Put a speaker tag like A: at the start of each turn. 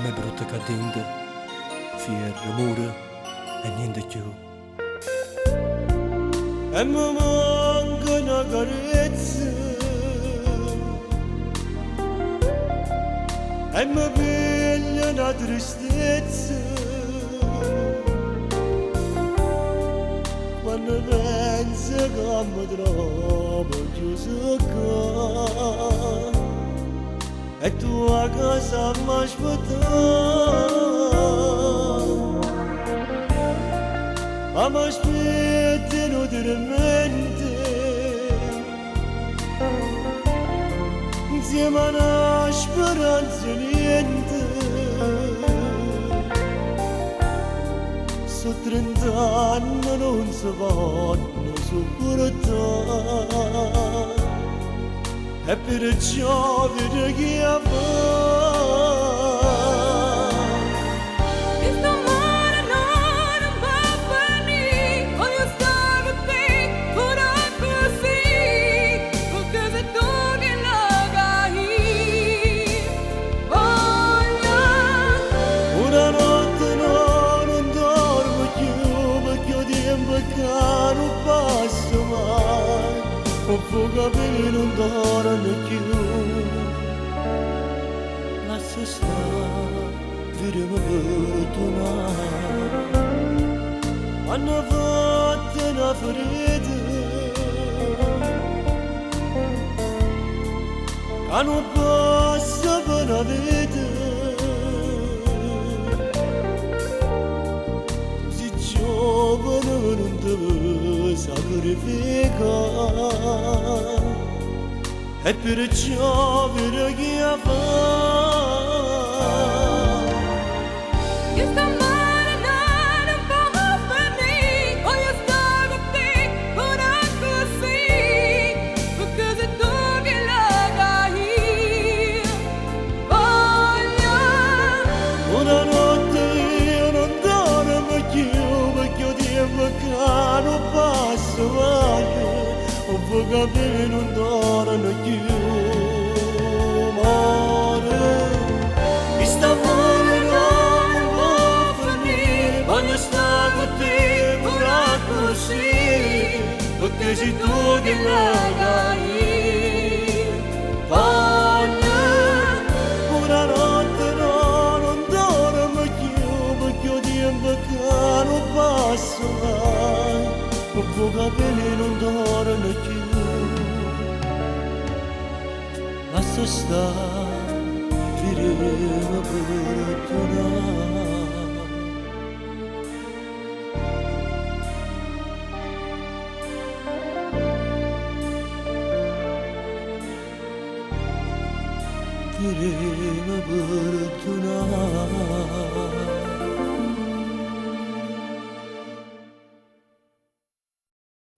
A: me brutta cadente, fier amore e niente più. E mi manca una carezza, e mi piglia una tristezza, quando penso che mi trovo chiuso qua. E tu a casa mi aspetti, ma mi aspetti inutilmente, insieme a una speranza niente. Su 30 anni non si vanno sopportare, e perciò vedo che a
B: Questo amore non va a finire, voglio stare con te, pure così, perché sei tu che la cai. Voglio
A: una notte non dormo più, perché il tempo che non passa mai. O fuga bene non dorme più, lascia stare, vedremo per tornare. Hanno fatto una ferita, che non passa per la vita. Si giovane non deve sacrificare, e perciò vedo che a
B: questo amore non va a finire, voglio stare con te, pure così, perché sei tu che la cai. Voglio
A: una notte io non dormo più, perché il tempo che non passa mai. O fuga bene non dormo più, amore. Questo amore non va a finire, voglio stare con te pure così, perché sei tu che la dai. Voglio una notte non dormo più, perché il tempo che non passa mai. O fuga bene non dormo più, lascia stare, vedremo per tornare. Vedremo per tornare.